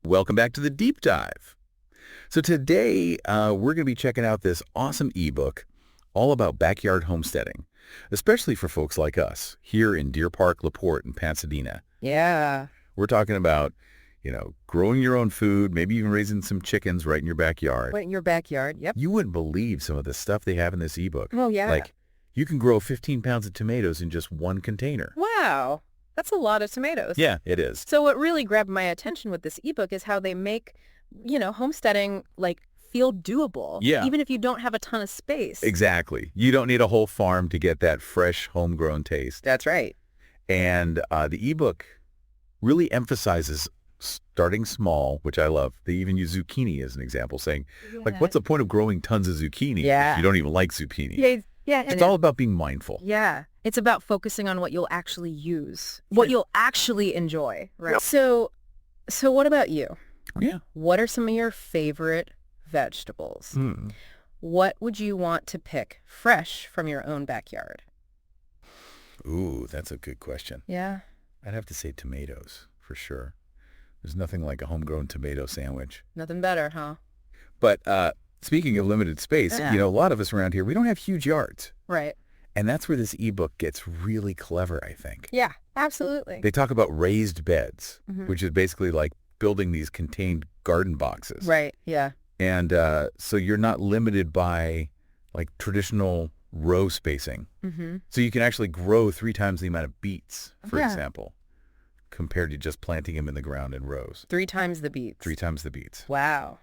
Welcome back to the Deep Dive. So today we're going to be checking out this awesome ebook all about backyard homesteading, especially for folks like us here in Deer Park, LaPorte, and Pasadena. Yeah. We're talking about, growing your own food, maybe even raising some chickens right in your backyard. Right in your backyard. Yep. You wouldn't believe some of the stuff they have in this ebook. Oh, yeah. Like, you can grow 15 pounds of tomatoes in just one container. Wow. That's a lot of tomatoes. Yeah, it is. So what really grabbed my attention with this ebook is how they make, homesteading feel doable. Yeah. Even if you don't have a ton of space. Exactly. You don't need a whole farm to get that fresh, homegrown taste. That's right. And the ebook really emphasizes starting small, which I love. They even use zucchini as an example, saying, what's the point of growing tons of zucchini if you don't even like zucchini? Yeah. It's all about being mindful. Yeah. It's about focusing on what you'll actually use, what you'll actually enjoy. Right. Yep. So what about you? Yeah. What are some of your favorite vegetables? What would you want to pick fresh from your own backyard? Ooh, that's a good question. Yeah. I'd have to say tomatoes for sure. There's nothing like a homegrown tomato sandwich. Nothing better, huh? But speaking of limited space, a lot of us around here, we don't have huge yards. Right. And that's where this ebook gets really clever, I think. Yeah, absolutely. They talk about raised beds, which is basically like building these contained garden boxes. Right, yeah. And so you're not limited by like traditional row spacing. So you can actually grow 3 times the amount of beets, for example, compared to just planting them in the ground in rows. 3 times the beets. 3 times the beets. Wow.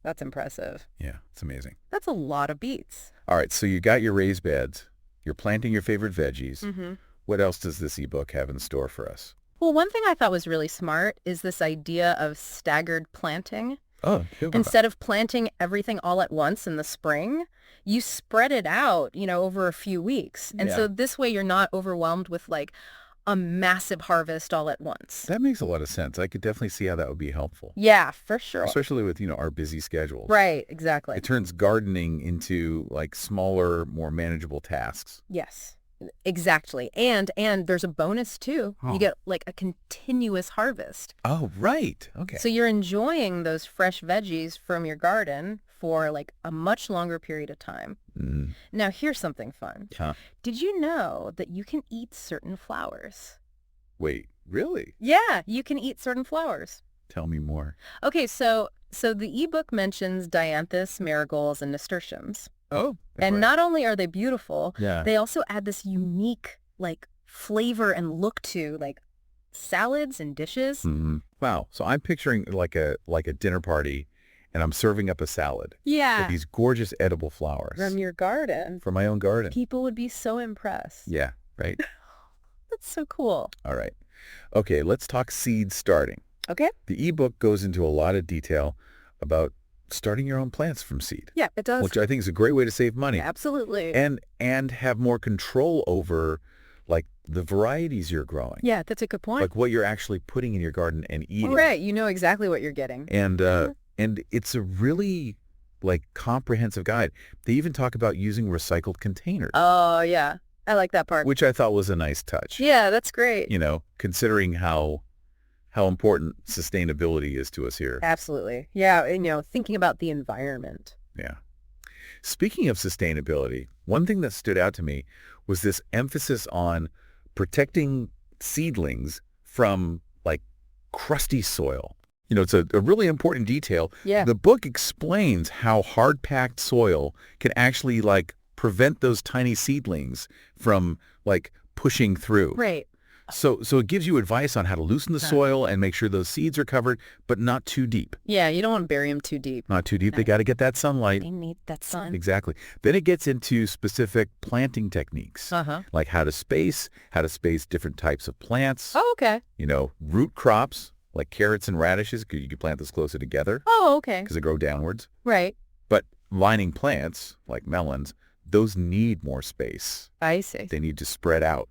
That's impressive. Yeah, it's amazing. That's a lot of beets. All right, so you got your raised beds. You're planting your favorite veggies. What else does this ebook have in store for us? Well, one thing I thought was really smart is this idea of staggered planting. Oh, Instead of planting everything all at once in the spring, you spread it out, over a few weeks. And so this way you're not overwhelmed with a massive harvest all at once. That makes a lot of sense. I could definitely see how that would be helpful. Yeah, for sure. Especially with, our busy schedules. Right, exactly. It turns gardening into smaller, more manageable tasks. Yes, exactly. And there's a bonus too. You get a continuous harvest. Oh, right. Okay. So you're enjoying those fresh veggies from your garden for a much longer period of time. Now, here's something fun. Huh? Did you know that you can eat certain flowers? Wait, really? Yeah, you can eat certain flowers. Tell me more. Okay, so the ebook mentions dianthus, marigolds, and nasturtiums. Oh. And not only are they beautiful, Yeah. they also add this unique flavor and look to salads and dishes. Wow. So I'm picturing like a dinner party, and I'm serving up a salad. Yeah. With these gorgeous edible flowers. From your garden. From my own garden. People would be so impressed. Yeah, right. That's so cool. All right. Okay, let's talk seed starting. Okay. The ebook goes into a lot of detail about starting your own plants from seed. Yeah, it does. Which I think is a great way to save money. Yeah, absolutely. And have more control over the varieties you're growing. Yeah, that's a good point. Like what you're actually putting in your garden and eating. Right, you know exactly what you're getting. And it's a really comprehensive guide. They even talk about using recycled containers. Oh, yeah. I like that part. Which I thought was a nice touch. Yeah, that's great. Considering how important sustainability is to us here. Absolutely. Yeah, and, thinking about the environment. Yeah. Speaking of sustainability, one thing that stood out to me was this emphasis on protecting seedlings from crusty soil. It's a really important detail. Yeah. The book explains how hard-packed soil can actually prevent those tiny seedlings from pushing through. Right. So it gives you advice on how to loosen the soil and make sure those seeds are covered, but not too deep. Yeah, you don't want to bury them too deep. Not too deep. They got to get that sunlight. They need that sun. Exactly. Then it gets into specific planting techniques, like how to space different types of plants. Oh, okay. Root crops like carrots and radishes. You can plant those closer together. Oh, okay. Because they grow downwards. Right. But lining plants like melons, those need more space. I see. They need to spread out.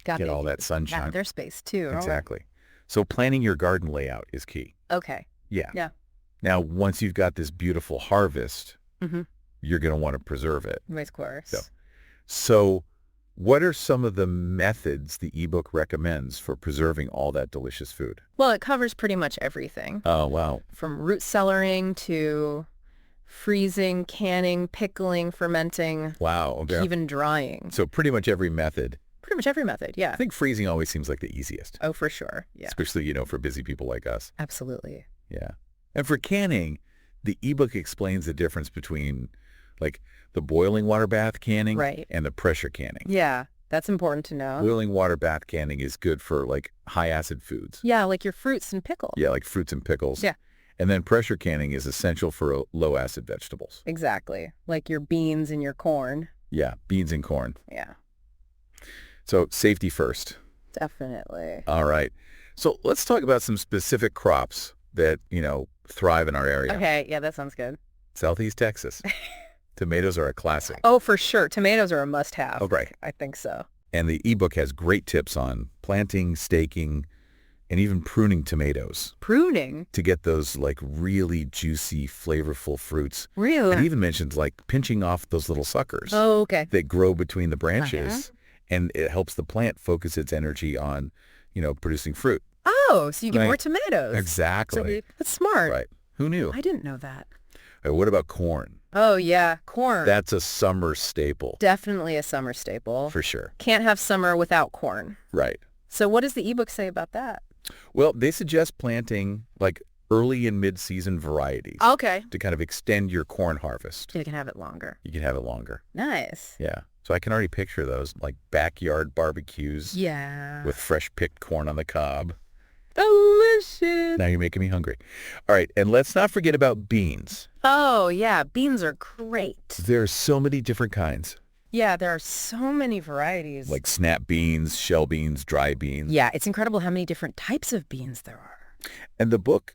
Got get all that sunshine. Their space too. Exactly. So planning your garden layout is key. Okay. Yeah. Yeah. Now, once you've got this beautiful harvest, you're going to want to preserve it. Of course. So What are some of the methods the ebook recommends for preserving all that delicious food? Well, it covers pretty much everything, Oh, wow. from root cellaring to freezing, canning, pickling, fermenting, Wow. Okay. even drying. So pretty much every method. Pretty much every method, yeah. I think freezing always seems like the easiest, Oh, for sure. Yeah, especially, for busy people like us. absolutely. Yeah. And for canning, the ebook explains the difference between like the boiling water bath canning Right. and the pressure canning. Yeah, that's important to know. Boiling water bath canning is good for like high acid foods. Yeah, like your fruits and pickles. Yeah, like fruits and pickles. Yeah. And then pressure canning is essential for low acid vegetables. Exactly. Like your beans and your corn. Yeah, beans and corn. Yeah, So safety first. definitely. All right. So let's talk about some specific crops that, thrive in our area. Okay, yeah, that sounds good. Southeast Texas. Tomatoes are a classic. Oh, for sure. Tomatoes are a must-have. Oh, right. I think so. And the ebook has great tips on planting, staking, and even pruning tomatoes Pruning? to get those like really juicy, flavorful fruits. It Really? even mentions like pinching off those little suckers Oh, okay. that grow between the branches, Uh-huh. and it helps the plant focus its energy on, producing fruit. Oh, so you get Right. more tomatoes. Exactly. That's smart. Right. Who knew? I didn't know that. What about corn? Oh, yeah. Corn. That's a summer staple Definitely a summer staple. for sure. Can't have summer without corn. Right. So what does the ebook say about that? Well, they suggest planting like early and mid-season varieties Okay. to kind of extend your corn harvest. You can have it longer. You can have it longer. Nice. Yeah. So I can already picture those like backyard barbecues Yeah. with fresh picked corn on the cob. Delicious. Now you're making me hungry. All right. And let's not forget about beans. Oh, yeah. Beans are great. There are so many different kinds, Yeah, there are so many varieties. like snap beans, shell beans, dry beans. Yeah, it's incredible how many different types of beans there are. And the book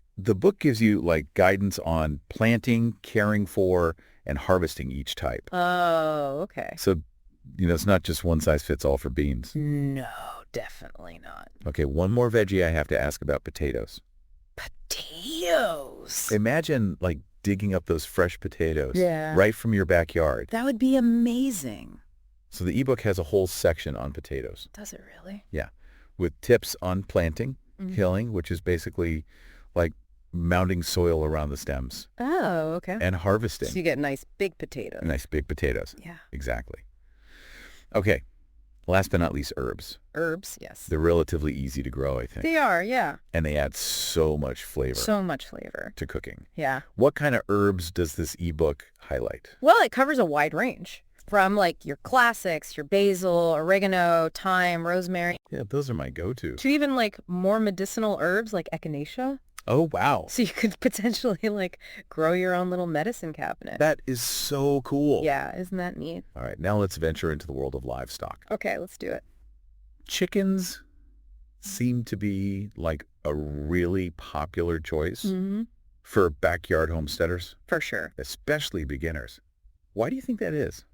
gives you like guidance on planting, caring for, and harvesting each type. Oh, okay. So, it's not just one size fits all for beans. No, definitely not. Okay, one more veggie I have to ask about: potatoes. Potatoes. Imagine like digging up those fresh potatoes Yeah. right from your backyard. That would be amazing. So the ebook has a whole section on potatoes. Does it really? Yeah, with tips on planting, Mhm. hilling, which is basically like mounding soil around the stems, Oh, okay. and harvesting. So you get nice big potatoes. Nice big potatoes. Yeah. Exactly. Okay, last but not least, herbs. Herbs, yes. They're relatively easy to grow, I think, They are, yeah. and they add so much flavor So much flavor. to cooking. Yeah. What kind of herbs does this ebook highlight? Well, it covers a wide range from like your classics, your basil, oregano, thyme, rosemary, Yeah, those are my go-to. to even like more medicinal herbs like echinacea. Oh, wow. So you could potentially like grow your own little medicine cabinet. That is so cool. Yeah, isn't that neat? All right, now let's venture into the world of livestock. Okay, let's do it. Chickens seem to be like a really popular choice Mm-hmm. for backyard homesteaders, For sure. especially beginners. Why do you think that is?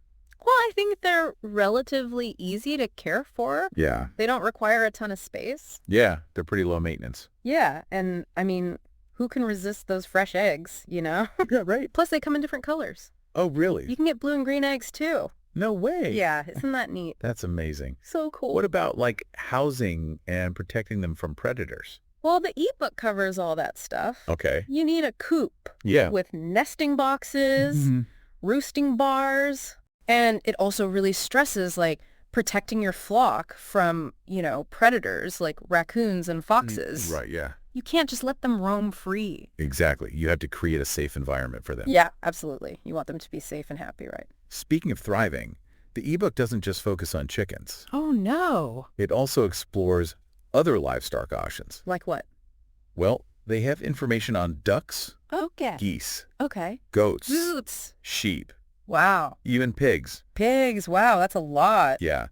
Well, I think they're relatively easy to care for. Yeah. They don't require a ton of space. Yeah, they're pretty low maintenance. Yeah, and I mean, who can resist those fresh eggs, you know? Yeah, right. Plus, they come in different colors. Oh, really? You can get blue and green eggs, too. No way. Yeah, isn't that neat? That's amazing. So cool. What about like housing and protecting them from predators? Well, the ebook covers all that stuff. Okay. You need a coop Yeah. with nesting boxes, Mhm. roosting bars, and it also really stresses like protecting your flock from, predators like raccoons and foxes. Right, yeah. You can't just let them roam free. Exactly. You have to create a safe environment for them. Yeah, absolutely. You want them to be safe and happy, right? Speaking of thriving, the ebook doesn't just focus on chickens. Oh, no. It also explores other livestock options. Like what? Well, they have information on ducks, Okay. geese, Okay. goats, Zoots. sheep, Wow. even pigs. Pigs. Wow, that's a lot. Yeah.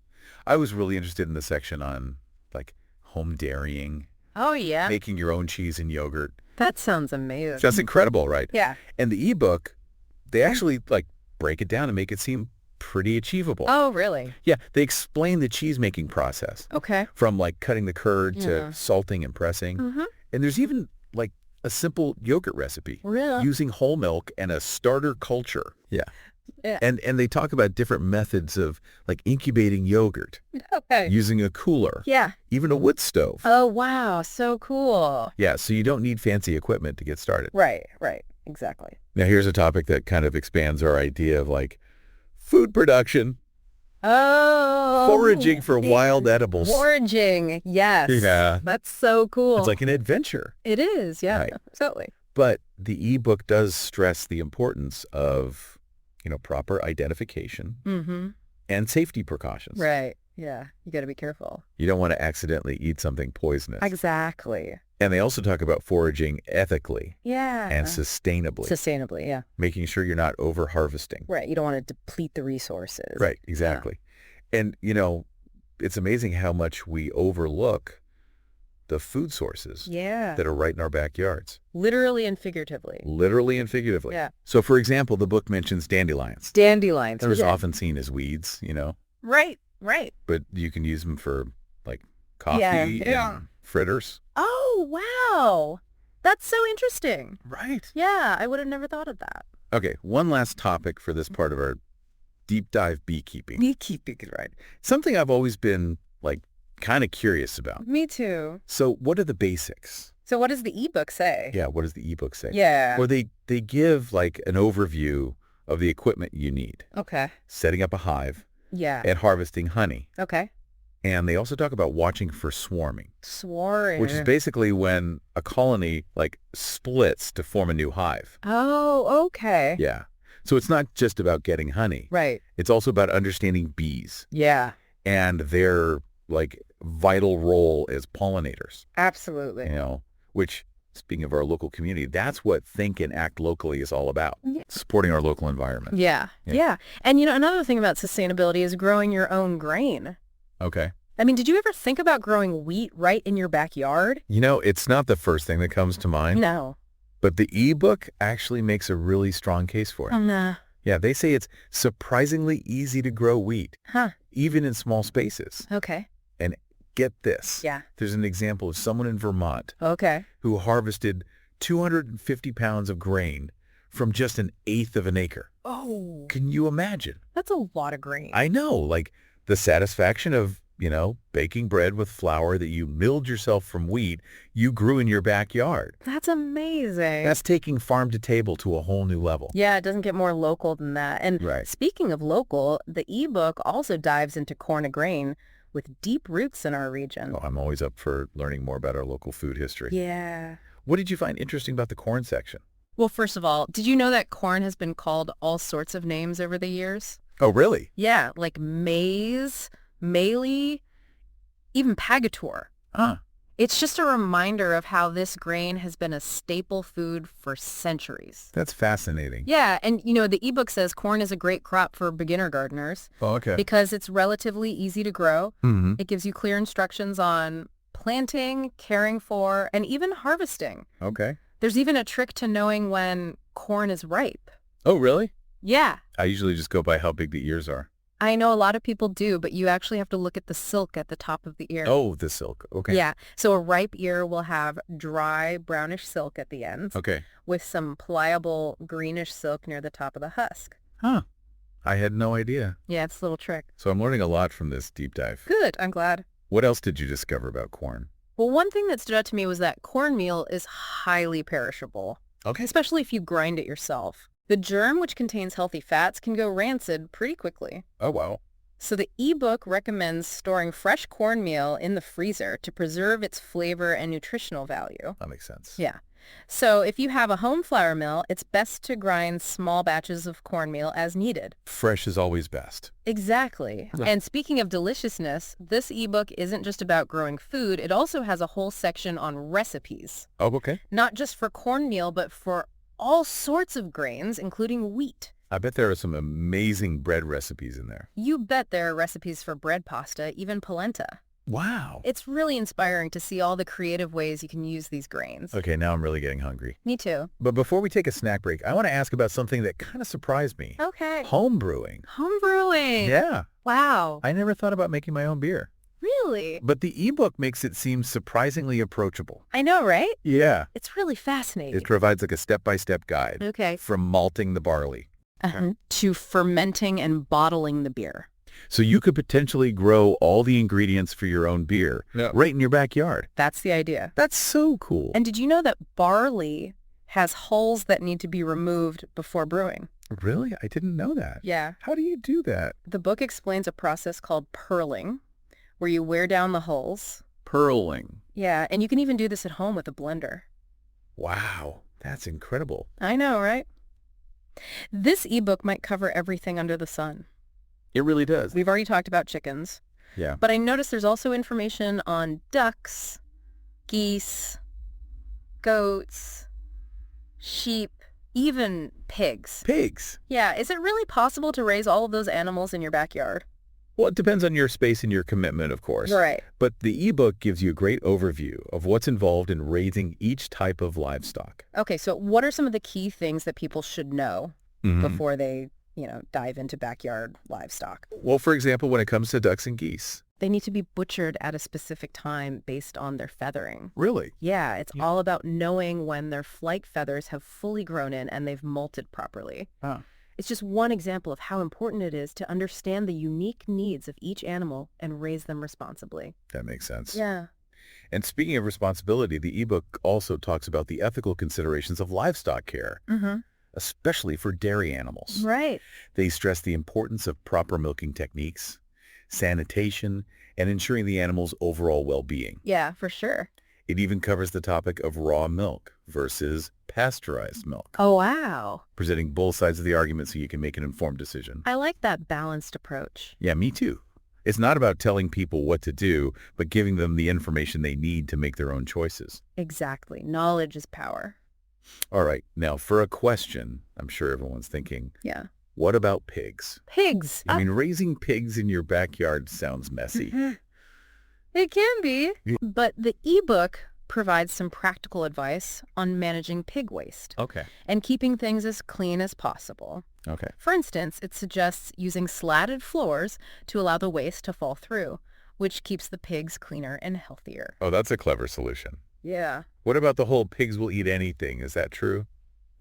I was really interested in the section on like home dairying, Oh, yeah. making your own cheese and yogurt. That sounds amazing. That's incredible, right? Yeah. And the ebook, they actually like break it down and make it seem pretty achievable. Oh, really? Yeah, they explain the cheese making process Okay. from like cutting the curd Yeah. to salting and pressing. Mm-hmm. And there's even like a simple yogurt recipe Really? using whole milk and a starter culture. Yeah. Yeah. And they talk about different methods of like incubating yogurt, Okay. using a cooler, Yeah. even a wood stove. Oh, wow. So cool. Yeah, so you don't need fancy equipment to get started. Right. Exactly. Now, here's a topic that kind of expands our idea of like food production, Oh. foraging for wild edibles. Foraging. Yes. Yeah. That's so cool. It's like an adventure. It is. Yeah. Right. Absolutely. But the ebook does stress the importance of, proper identification Mm-hmm. and safety precautions. Right. Yeah. You got to be careful. You don't want to accidentally eat something poisonous. Exactly. And they also talk about foraging ethically Yeah. and sustainably, Sustainably. Yeah. making sure you're not over-harvesting. Right. You don't want to deplete the resources. Right, exactly. And, it's amazing how much we overlook the food sources Yeah. that are right in our backyards, Literally and figuratively. literally and figuratively. Yeah. So, for example, the book mentions dandelions. Dandelions. They're Yeah. often seen as weeds, Right. but you can use them for, like, coffee Yeah. and fritters. Oh, wow. That's so interesting. Right. Yeah. I would have never thought of that. Okay, one last topic for this part of our deep dive beekeeping. Beekeeping. Right. Something I've always been, kind of curious about. Me too. So what are the basics? So what does the ebook say? Yeah, what does the ebook say? Yeah. Or they give, an overview of the equipment you need. Okay. Setting up a hive Yeah. and harvesting honey. Okay. And they also talk about watching for swarming, Swarming. which is basically when a colony, splits to form a new hive. Oh, okay. Yeah. So it's not just about getting honey. Right. It's also about understanding bees Yeah. and their, vital role as pollinators, Absolutely. which, speaking of our local community, that's what Think and Act Locally is all about, Yeah. supporting our local environment. Yeah. Yeah. Yeah. And another thing about sustainability is growing your own grain. Okay. I mean, did you ever think about growing wheat right in your backyard? It's not the first thing that comes to mind, No. but the ebook actually makes a really strong case for it. Nah. Yeah, they say it's surprisingly easy to grow wheat, Huh. even in small spaces. Okay. And get this. Yeah. There's an example of someone in Vermont Okay. who harvested 250 pounds of grain from just an eighth of an acre. Oh, Can you imagine? that's a lot of grain. I know, the satisfaction of, baking bread with flour that you milled yourself from wheat you grew in your backyard. That's amazing. That's taking farm to table to a whole new level. Yeah, it doesn't get more local than that. And Right. speaking of local, the ebook also dives into corn and grain with deep roots in our region. Oh, I'm always up for learning more about our local food history. Yeah. What did you find interesting about the corn section? Well, first of all, did you know that corn has been called all sorts of names over the years? Oh, really? Yeah, like maize, mealie, even pagator. Huh. It's just a reminder of how this grain has been a staple food for centuries. That's fascinating. Yeah, and the ebook says corn is a great crop for beginner gardeners Oh, okay. because it's relatively easy to grow. Mm-hmm. It gives you clear instructions on planting, caring for, and even harvesting. Okay. There's even a trick to knowing when corn is ripe. Oh, really? Yeah, I usually just go by how big the ears are. I know a lot of people do, but you actually have to look at the silk at the top of the ear. Oh, the silk. Okay. Yeah, so a ripe ear will have dry brownish silk at the ends Okay. with some pliable greenish silk near the top of the husk. Huh. I had no idea. Yeah, it's a little trick. So I'm learning a lot from this deep dive. Good, I'm glad. What else did you discover about corn? Well, one thing that stood out to me was that cornmeal is highly perishable, Okay. especially if you grind it yourself. The germ, which contains healthy fats, can go rancid pretty quickly. Oh, wow. So the ebook recommends storing fresh cornmeal in the freezer to preserve its flavor and nutritional value. That makes sense. Yeah. So if you have a home flour mill, it's best to grind small batches of cornmeal as needed. Fresh is always best. Exactly. Yeah. And speaking of deliciousness, this ebook isn't just about growing food. It also has a whole section on recipes, Oh, okay. not just for cornmeal, but for all sorts of grains, including wheat. I bet there are some amazing bread recipes in there. You bet there are recipes for bread pasta, even polenta. Wow. It's really inspiring to see all the creative ways you can use these grains. Okay, now I'm really getting hungry. Me too. But before we take a snack break, I want to ask about something that kind of surprised me. Okay. Home brewing. Home brewing. Yeah. Wow. I never thought about making my own beer. Really? But the ebook makes it seem surprisingly approachable. I know, right? Yeah. It's really fascinating. It provides a step-by-step guide Okay. from malting the barley to fermenting and bottling the beer. So you could potentially grow all the ingredients for your own beer right in your backyard. That's the idea. That's so cool. And did you know that barley has hulls that need to be removed before brewing? Really? I didn't know that. Yeah. How do you do that? The book explains a process called purling, where you wear down the hulls. Purling. Yeah, and you can even do this at home with a blender. Wow, that's incredible. I know, right? This ebook might cover everything under the sun. It really does. We've already talked about chickens. Yeah. But I noticed there's also information on ducks, geese, goats, sheep, even pigs. Pigs. Yeah, is it really possible to raise all of those animals in your backyard? Well, it depends on your space and your commitment, of course. Right. But the ebook gives you a great overview of what's involved in raising each type of livestock. Okay, so what are some of the key things that people should know before they, dive into backyard livestock? Well, for example, when it comes to ducks and geese. They need to be butchered at a specific time based on their feathering. Really? Yeah, it's all about knowing when their flight feathers have fully grown in and they've molted properly. Oh. It's just one example of how important it is to understand the unique needs of each animal and raise them responsibly. That makes sense. Yeah. And speaking of responsibility, the ebook also talks about the ethical considerations of livestock care, especially for dairy animals. Right. They stress the importance of proper milking techniques, sanitation, and ensuring the animal's overall well-being. Yeah, for sure. It even covers the topic of raw milk versus pasteurized milk, Oh, wow. presenting both sides of the argument so you can make an informed decision. I like that balanced approach. Yeah, me too. It's not about telling people what to do, but giving them the information they need to make their own choices. Exactly. Knowledge is power. All right, now for a question, I'm sure everyone's thinking, Yeah. what about pigs? Pigs. I mean, raising pigs in your backyard sounds messy. It can be. Yeah. But the ebook provides some practical advice on managing pig waste Okay. and keeping things as clean as possible. Okay. For instance, it suggests using slatted floors to allow the waste to fall through, which keeps the pigs cleaner and healthier. Oh, that's a clever solution. Yeah. What about the whole pigs will eat anything? Is that true?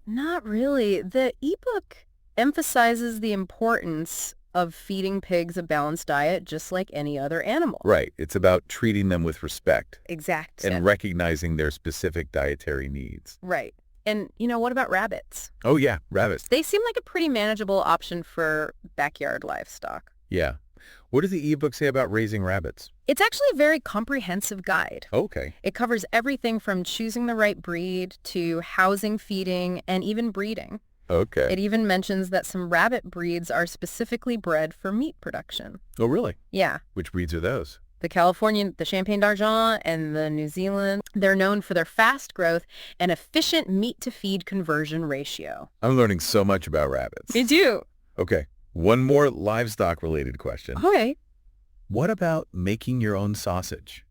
Not really. The ebook emphasizes the importance of feeding pigs a balanced diet just like any other animal. Right. It's about treating them with respect Exact. and recognizing their specific dietary needs. Right. And, what about rabbits? Oh, yeah, rabbits. They seem like a pretty manageable option for backyard livestock. Yeah. What does the ebook say about raising rabbits? It's actually a very comprehensive guide. Okay. It covers everything from choosing the right breed to housing, feeding, and even breeding. Okay. It even mentions that some rabbit breeds are specifically bred for meat production. Oh, really? Yeah. Which breeds are those? The Californian, the Champagne d'Argent, and the New Zealand, they're known for their fast growth and efficient meat-to-feed conversion ratio. I'm learning so much about rabbits. Me too. Okay. One more livestock-related question. Okay. What about making your own sausage?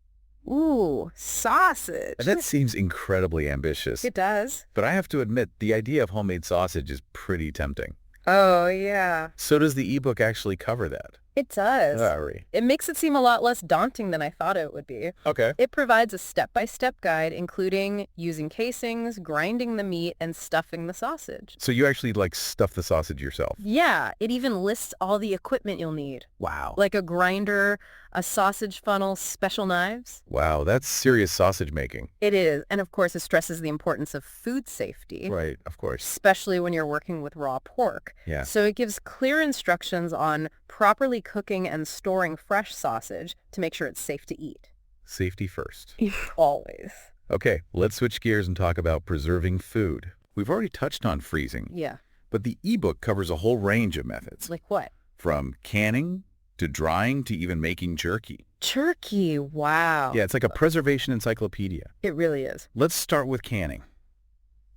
Ooh, sausage. That seems incredibly ambitious. It does. But I have to admit, the idea of homemade sausage is pretty tempting. Oh, yeah. So does the ebook actually cover that? It does. Sorry. It makes it seem a lot less daunting than I thought it would be. Okay. It provides a step-by-step guide, including using casings, grinding the meat, and stuffing the sausage. So you actually stuff the sausage yourself? Yeah, it even lists all the equipment you'll need, Wow. like a grinder, a sausage funnel, special knives. Wow, that's serious sausage making. It is. And of course, it stresses the importance of food safety. Right, of course. Especially when you're working with raw pork. Yeah. So it gives clear instructions on properly cooking and storing fresh sausage to make sure it's safe to eat. Safety first. Always. Okay, let's switch gears and talk about preserving food. We've already touched on freezing, Yeah. but the ebook covers a whole range of methods, Like what? from canning to drying to even making jerky. Turkey. Wow. Yeah, it's like a preservation encyclopedia. It really is. Let's start with canning.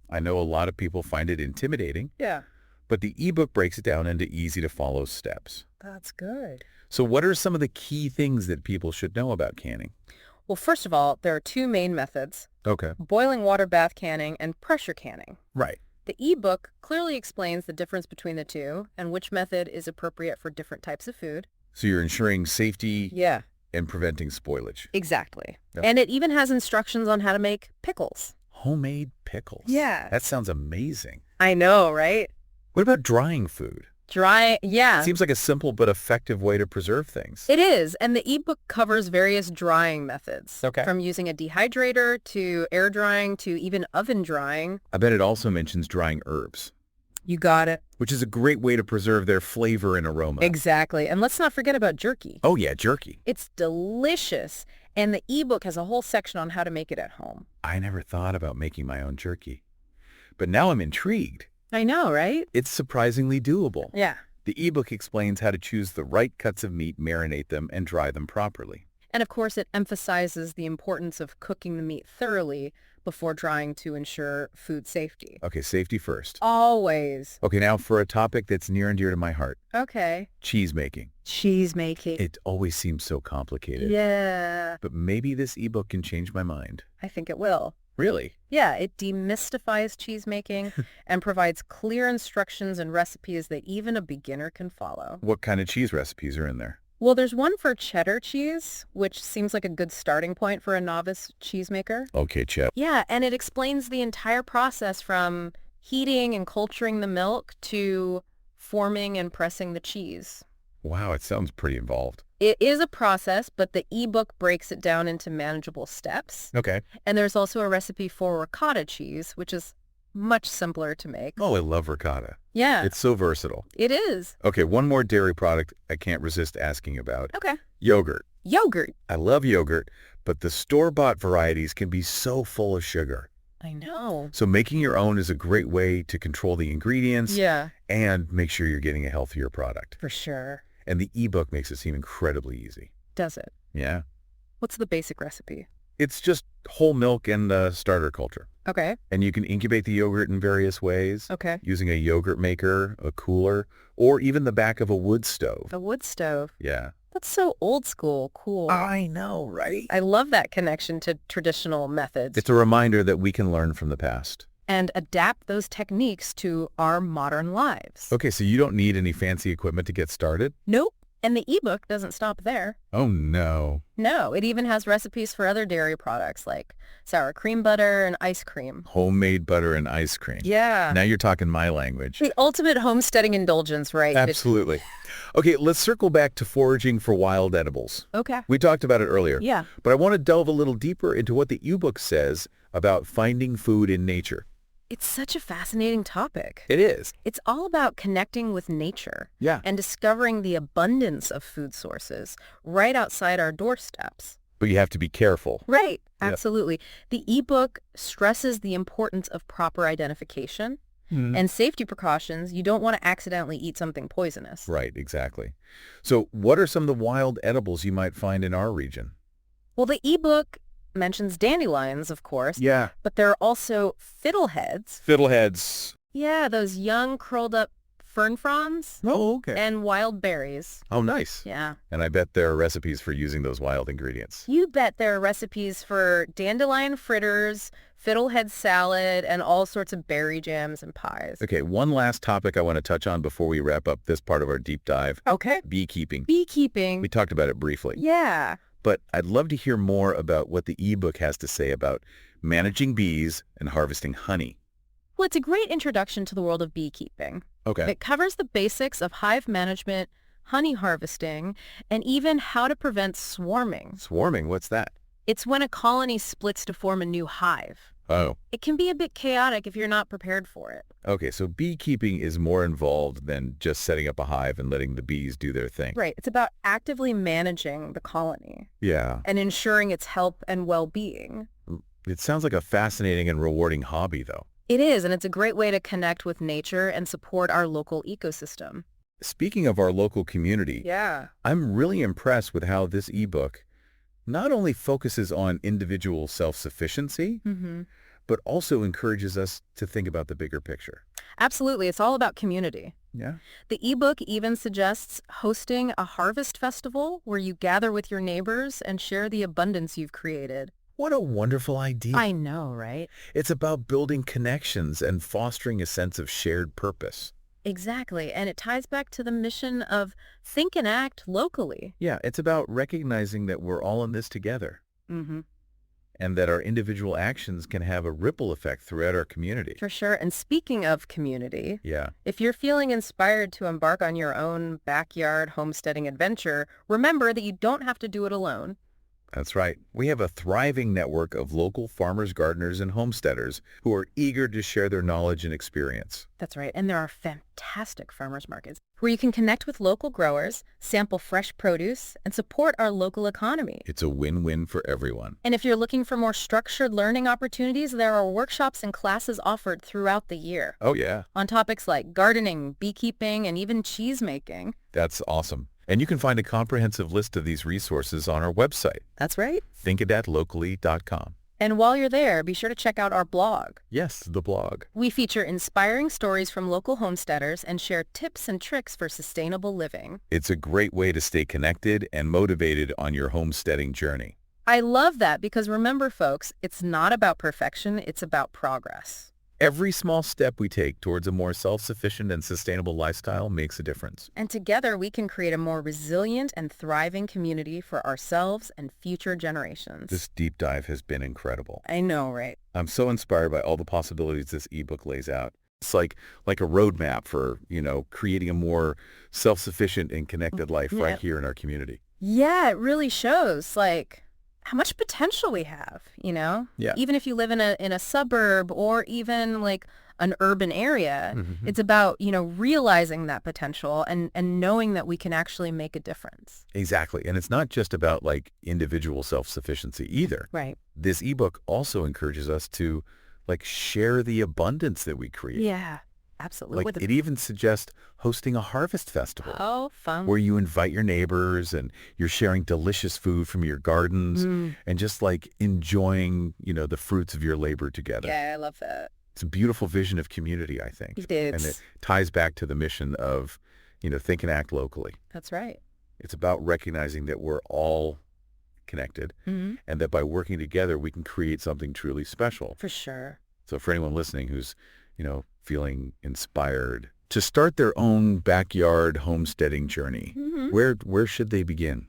I know a lot of people find it intimidating, Yeah. but the ebook breaks it down into easy-to-follow steps. That's good. So what are some of the key things that people should know about canning? Well, first of all, there are two main methods, Okay. boiling water bath canning and pressure canning. Right. The ebook clearly explains the difference between the two and which method is appropriate for different types of food. So you're ensuring safety Yeah. and preventing spoilage. Exactly. Yep. And it even has instructions on how to make pickles. Homemade pickles. Yeah. That sounds amazing. I know, right? What about drying food? Yeah. Seems like a simple but effective way to preserve things. It is, and the ebook covers various drying methods, Okay. from using a dehydrator to air drying to even oven drying. I bet it also mentions drying herbs, You got it. which is a great way to preserve their flavor and aroma. Exactly. And let's not forget about jerky. Oh yeah, jerky. It's delicious, and the ebook has a whole section on how to make it at home. I never thought about making my own jerky, but now I'm intrigued. I know, right? It's surprisingly doable. Yeah. The ebook explains how to choose the right cuts of meat, marinate them, and dry them properly. And of course, it emphasizes the importance of cooking the meat thoroughly before drying to ensure food safety. Okay, safety first. Always. Okay, now for a topic that's near and dear to my heart, Okay. cheese making. Cheese making. It always seems so complicated. Yeah. But maybe this ebook can change my mind. I think it will. Really? Yeah, it demystifies cheese making and provides clear instructions and recipes that even a beginner can follow. What kind of cheese recipes are in there? Well, there's one for cheddar cheese, which seems like a good starting point for a novice cheesemaker. Okay, Chet. Yeah, and it explains the entire process from heating and culturing the milk to forming and pressing the cheese. Wow, it sounds pretty involved. It is a process, but the ebook breaks it down into manageable steps. Okay. And there's also a recipe for ricotta cheese, which is much simpler to make. Oh, I love ricotta. Yeah, It's so versatile. it is. Okay, one more dairy product I can't resist asking about. Okay. Yogurt. Yogurt. I love yogurt, but the store-bought varieties can be so full of sugar. I know. So making your own is a great way to control the ingredients Yeah, and make sure you're getting a healthier product. for sure. And the ebook makes it seem incredibly easy. Does it? Yeah. What's the basic recipe? It's just whole milk and starter culture. Okay. And you can incubate the yogurt in various ways, Okay. using a yogurt maker, a cooler, or even the back of a wood stove. A wood stove. Yeah. That's so old school. Cool. I know, right? I love that connection to traditional methods It's a reminder that we can learn from the past. and adapt those techniques to our modern lives. Okay, so you don't need any fancy equipment to get started? Nope. And the ebook doesn't stop there. Oh, no. No, it even has recipes for other dairy products like sour cream butter and ice cream. Homemade butter and ice cream. Yeah. Now you're talking my language. The ultimate homesteading indulgence, right? Absolutely. Okay, let's circle back to foraging for wild edibles. Okay. We talked about it earlier. Yeah. But I want to delve a little deeper into what the ebook says about finding food in nature. It's such a fascinating topic. It is. It's all about connecting with nature Yeah. and discovering the abundance of food sources right outside our doorsteps. But you have to be careful. Right. Yeah. Absolutely. The ebook stresses the importance of proper identification and safety precautions. You don't want to accidentally eat something poisonous. Right, exactly. So what are some of the wild edibles you might find in our region? Well, the ebook mentions dandelions, of course, Yeah. but there are also fiddleheads. Fiddleheads. Yeah, those young curled up fern fronds Oh, okay. and wild berries. Oh, nice. Yeah. And I bet there are recipes for using those wild ingredients. You bet there are recipes for dandelion fritters, fiddlehead salad, and all sorts of berry jams and pies. Okay, one last topic I want to touch on before we wrap up this part of our deep dive. Okay. Beekeeping. Beekeeping. We talked about it briefly. Yeah. But I'd love to hear more about what the ebook has to say about managing bees and harvesting honey. Well, it's a great introduction to the world of beekeeping. Okay. It covers the basics of hive management, honey harvesting, and even how to prevent swarming. Swarming, what's that? It's when a colony splits to form a new hive. Oh, It can be a bit chaotic if you're not prepared for it. okay. So beekeeping is more involved than just setting up a hive and letting the bees do their thing. Right. It's about actively managing the colony Yeah. and ensuring its health and well-being. It sounds like a fascinating and rewarding hobby, though. It is, and it's a great way to connect with nature and support our local ecosystem. Speaking of our local community, Yeah. I'm really impressed with how this ebook not only focuses on individual self-sufficiency, Mm-hmm. but also encourages us to think about the bigger picture. Absolutely. It's all about community. Yeah. The ebook even suggests hosting a harvest festival where you gather with your neighbors and share the abundance you've created. What a wonderful idea. I know, right? It's about building connections and fostering a sense of shared purpose. Exactly. And it ties back to the mission of think and act locally. Yeah, it's about recognizing that we're all in this together. Mm-hmm. and that our individual actions can have a ripple effect throughout our community. For sure. And speaking of community, Yeah. if you're feeling inspired to embark on your own backyard homesteading adventure, remember that you don't have to do it alone. That's right. We have a thriving network of local farmers, gardeners, and homesteaders who are eager to share their knowledge and experience. That's right. And there are fantastic farmers markets where you can connect with local growers, sample fresh produce, and support our local economy. It's a win-win for everyone. And if you're looking for more structured learning opportunities, there are workshops and classes offered throughout the year Oh, yeah. on topics like gardening, beekeeping, and even cheese making. That's awesome. And you can find a comprehensive list of these resources on our website, That's right. thinkadatLocally.com. And while you're there, be sure to check out our blog. Yes, the blog. We feature inspiring stories from local homesteaders and share tips and tricks for sustainable living. It's a great way to stay connected and motivated on your homesteading journey. I love that because remember, folks, it's not about perfection, it's about progress. Every small step we take towards a more self-sufficient and sustainable lifestyle makes a difference. And together we can create a more resilient and thriving community for ourselves and future generations. This deep dive has been incredible. I know, right? I'm so inspired by all the possibilities this ebook lays out. It's like a roadmap for, creating a more self-sufficient and connected life right here in our community. Yeah, it really shows, how much potential we have, Yeah. Even if you live in a suburb or even an urban area, it's about, realizing that potential and knowing that we can actually make a difference. Exactly. And it's not just about individual self-sufficiency either. Right. This ebook also encourages us to share the abundance that we create. Yeah, absolutely. It even suggests hosting a harvest festival. Oh, fun. Where you invite your neighbors and you're sharing delicious food from your gardens and just enjoying, the fruits of your labor together. Yeah, I love that. It's a beautiful vision of community, I think. It is. And it ties back to the mission of, think and act locally. That's right. It's about recognizing that we're all connected and that by working together, we can create something truly special. For sure. So for anyone listening who's, feeling inspired to start their own backyard homesteading journey, where should they begin?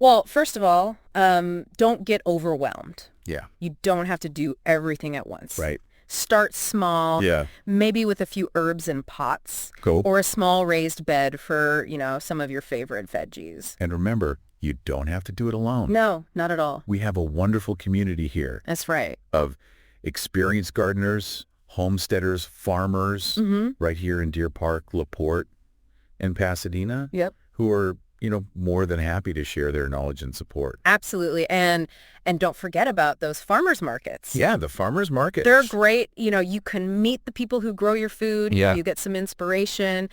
Well, first of all, don't get overwhelmed. Yeah. You don't have to do everything at once. Right. Start small, Yeah. maybe with a few herbs in pots Cool. or a small raised bed for, some of your favorite veggies. And remember, you don't have to do it alone. No, not at all. We have a wonderful community here That's right. of experienced gardeners, homesteaders, farmers right here in Deer Park, LaPorte, and Pasadena Yep. who are, more than happy to share their knowledge and support. Absolutely. And don't forget about those farmers markets. Yeah, the farmers market. They're great. You can meet the people who grow your food. Yeah. You get some inspiration,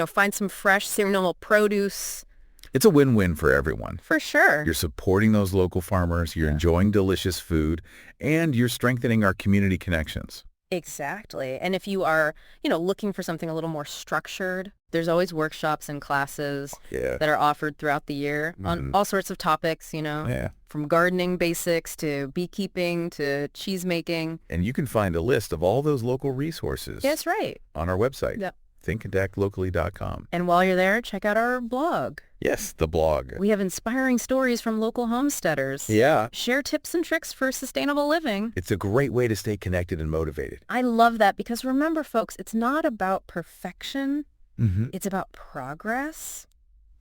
find some fresh seasonal produce. It's a win-win for everyone. For sure. You're supporting those local farmers, you're enjoying delicious food, and you're strengthening our community connections. Exactly. And if you are, looking for something a little more structured, there's always workshops and classes Yeah. that are offered throughout the year on all sorts of topics, Yeah. from gardening basics to beekeeping to cheese making. And you can find a list of all those local resources That's right. on our website, Yep. thinkandactlocally.com. And while you're there, check out our blog. Yes, the blog. We have inspiring stories from local homesteaders. Yeah. Share tips and tricks for sustainable living. It's a great way to stay connected and motivated. I love that because remember, folks, it's not about perfection. It's about progress.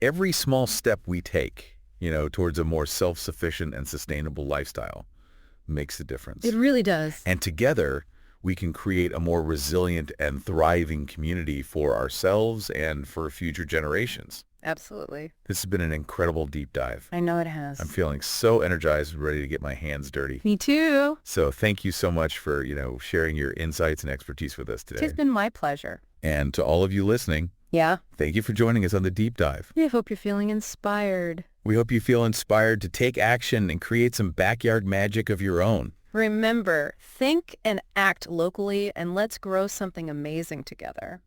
Every small step we take, towards a more self-sufficient and sustainable lifestyle makes a difference. It really does. And together, we can create a more resilient and thriving community for ourselves and for future generations. Absolutely. This has been an incredible deep dive. I know it has. I'm feeling so energized and ready to get my hands dirty. Me too. So thank you so much for, sharing your insights and expertise with us today. It's been my pleasure. And to all of you listening, Yeah. thank you for joining us on the deep dive. I hope you're feeling inspired. We hope you feel inspired to take action and create some backyard magic of your own. Remember, think and act locally, and let's grow something amazing together.